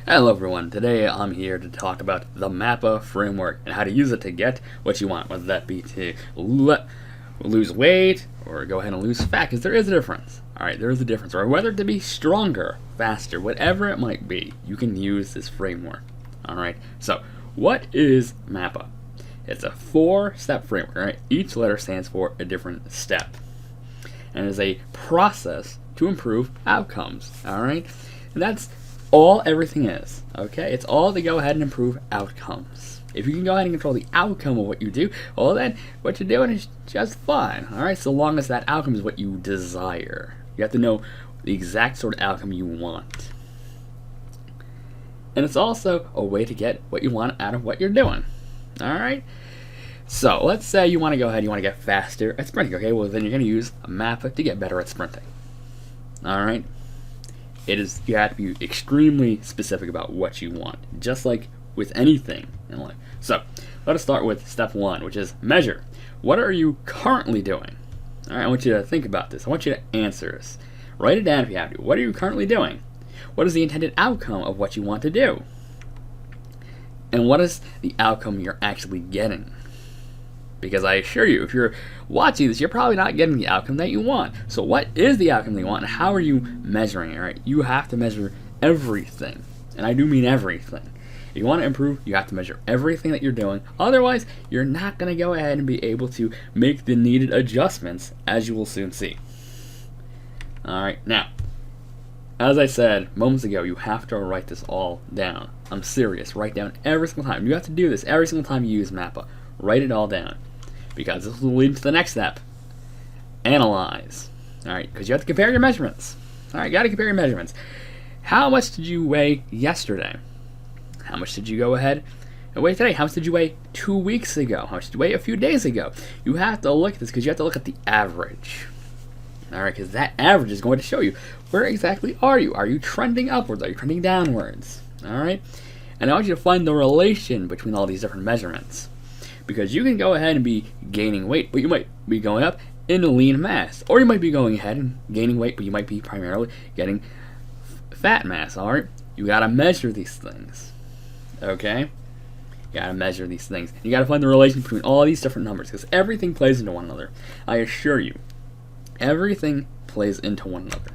Hello everyone, today I'm here to talk about the MAPA framework and how to use it to get what you want, whether that be to lose weight or go ahead and lose fat, because there is a difference. Alright, there is a difference. Or whether to be stronger, faster, whatever it might be, you can use this framework. Alright, so what is MAPA? It's a 4-step framework, right? Each letter stands for a different step. And it is a process to improve outcomes, alright? And that's all everything is, okay? It's all to go ahead and improve outcomes. If you can go ahead and control the outcome of what you do, well then, what you're doing is just fine, alright? So long as that outcome is what you desire. You have to know the exact sort of outcome you want. And it's also a way to get what you want out of what you're doing, alright? So, let's say you want to go ahead and you want to get faster at sprinting, okay? Well, then you're going to use a MAPA to get better at sprinting, alright? You have to be extremely specific about what you want, just like with anything in life. So, let us start with step 1, which is measure. What are you currently doing? Alright, I want you to think about this. I want you to answer this. Write it down if you have to. What are you currently doing? What is the intended outcome of what you want to do? And what is the outcome you're actually getting? Because I assure you, if you're watching this, you're probably not getting the outcome that you want. So what is the outcome that you want, and how are you measuring it, right? You have to measure everything, and I do mean everything. If you want to improve, you have to measure everything that you're doing. Otherwise, you're not going to go ahead and be able to make the needed adjustments, as you will soon see. Alright, now, as I said moments ago, you have to write this all down. I'm serious. Write down every single time. You have to do this every single time you use MAPA. Write it all down, because this will lead to the next step. Analyze. Alright, because you have to compare your measurements. Alright, you got to compare your measurements. How much did you weigh yesterday? How much did you go ahead and weigh today? How much did you weigh 2 weeks ago? How much did you weigh a few days ago? You have to look at this, because you have to look at the average. Alright, because that average is going to show you where exactly are you. Are you trending upwards? Are you trending downwards? Alright? And I want you to find the relation between all these different measurements. Because you can go ahead and be gaining weight, but you might be going up in lean mass. Or you might be going ahead and gaining weight, but you might be primarily getting fat mass, alright? You gotta measure these things. Okay? You gotta measure these things. You gotta find the relation between all these different numbers, because everything plays into one another. I assure you, everything plays into one another.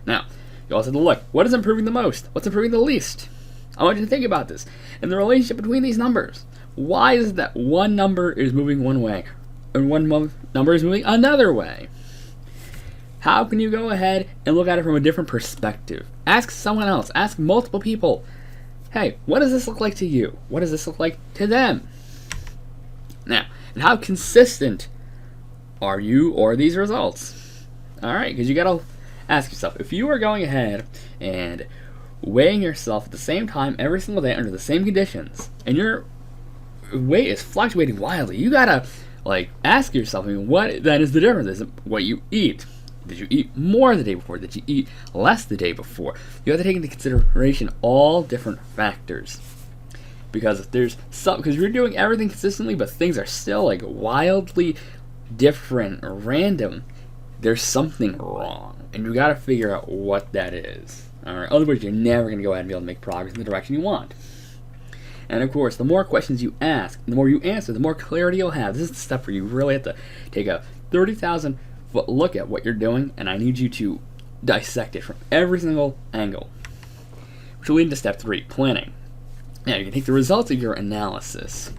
Now, you also have to look, what is improving the most? What's improving the least? I want you to think about this, and the relationship between these numbers. Why is it that one number is moving one way and one number is moving another way? How can you go ahead and look at it from a different perspective? Ask someone else. Ask multiple people. Hey, what does this look like to you? What does this look like to them? Now, and how consistent are you or these results? Alright, because you got to ask yourself, if you are going ahead and weighing yourself at the same time every single day under the same conditions, and your weight is fluctuating wildly, you gotta ask yourself, what then is the difference? Is it what you eat? Did you eat more the day before? Did you eat less the day before? You have to take into consideration all different factors, because because you're doing everything consistently, but things are still wildly different or random. There's something wrong, and you gotta figure out what that is. Alright, otherwise you're never gonna go ahead and be able to make progress in the direction you want. And of course, the more questions you ask, the more you answer, the more clarity you'll have. This is the step where you really have to take a 30,000 foot look at what you're doing, and I need you to dissect it from every single angle. Which will lead to step 3, planning. Now, you can take the results of your analysis,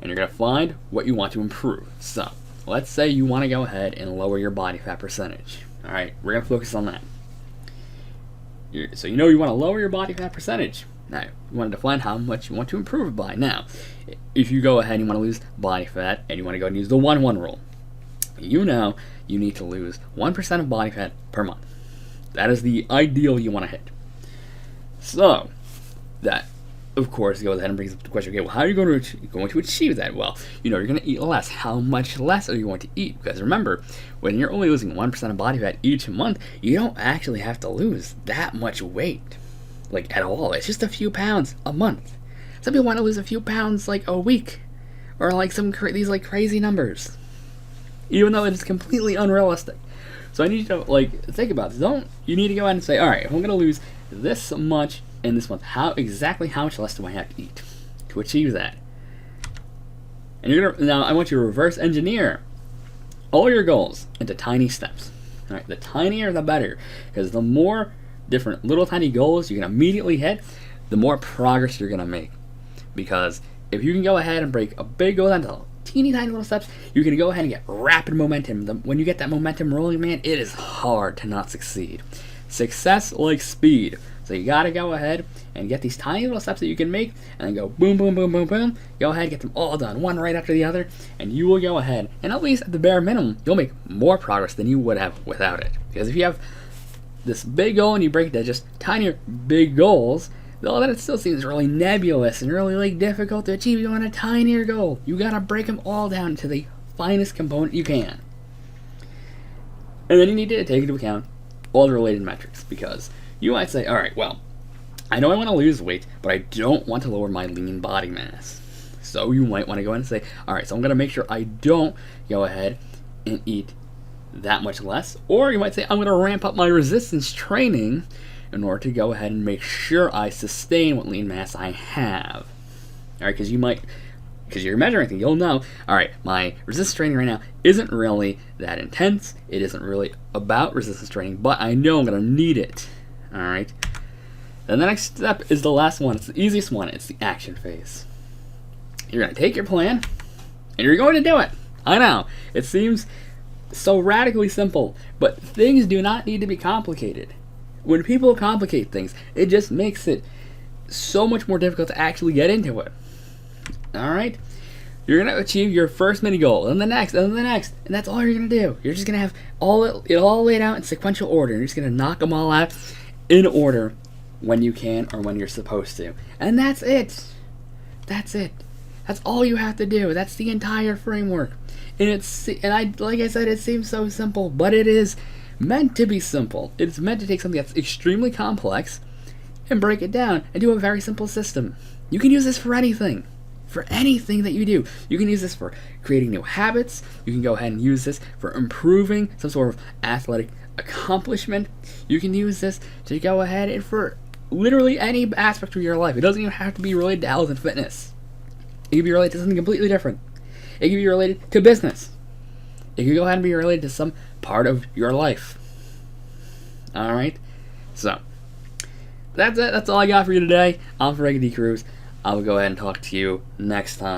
and you're going to find what you want to improve. So, let's say you want to go ahead and lower your body fat percentage. Alright, we're going to focus on that. So you know you want to lower your body fat percentage. Now, you want to define how much you want to improve it by. Now, if you go ahead and you want to lose body fat, and you want to go and use the 1-1 rule, you know you need to lose 1% of body fat per month. That is the ideal you want to hit. So, that, of course, goes ahead and brings up the question, okay, well, how are you going to achieve that? Well, you're going to eat less. How much less are you going to eat? Because remember, when you're only losing 1% of body fat each month, you don't actually have to lose that much weight. At all. It's just a few pounds a month. Some people want to lose a few pounds a week, or these crazy numbers, even though it is completely unrealistic. So I need you to think about this. You need to go ahead and say, all right, if I'm going to lose this much in this month? Exactly how much less do I have to eat to achieve that? And now I want you to reverse engineer all your goals into tiny steps. All right, the tinier the better, because the more different little tiny goals you can immediately hit, the more progress you're gonna make. Because if you can go ahead and break a big goal into teeny tiny little steps, you can go ahead and get rapid momentum. When you get that momentum rolling, man, it is hard to not succeed. Success like speed. So you gotta go ahead and get these tiny little steps that you can make, and then go boom, boom, boom, boom, boom. Go ahead, get them all done, one right after the other, and you will go ahead, and at least at the bare minimum, you'll make more progress than you would have without it. Because if you have this big goal and you break it to just tinier big goals, though then it still seems really nebulous and really like difficult to achieve. You want a tinier goal. You gotta break them all down to the finest component you can. And then you need to take into account all the related metrics, because you might say, all right, well, I know I want to lose weight, but I don't want to lower my lean body mass. So you might want to go ahead and say, all right, so I'm going to make sure I don't go ahead and eat that much less. Or you might say, I'm going to ramp up my resistance training in order to go ahead and make sure I sustain what lean mass I have. All right, because you're measuring anything, you'll know, all right, my resistance training right now isn't really that intense. It isn't really about resistance training, but I know I'm going to need it. All right. Then the next step is the last one. It's the easiest one. It's the action phase. You're going to take your plan, and you're going to do it. I know. It seems so radically simple, but things do not need to be complicated. When people complicate things, it just makes it so much more difficult to actually get into it. All right? You're going to achieve your first mini goal, and the next, and the next, and that's all you're going to do. You're just going to have it all laid out in sequential order. You're just going to knock them all out in order when you can or when you're supposed to. And that's it. That's it. That's all you have to do. That's the entire framework. Like I said, it seems so simple, but it is meant to be simple. It's meant to take something that's extremely complex and break it down and do a very simple system. You can use this for anything. For anything that you do. You can use this for creating new habits. You can go ahead and use this for improving some sort of athletic accomplishment. You can use this to go ahead and for literally any aspect of your life. It doesn't even have to be related to health and fitness. It can be related to something completely different. It can be related to business. It can go ahead and be related to some part of your life. Alright? So, that's it. That's all I got for you today. I'm Frankie D. Cruz. I will go ahead and talk to you next time.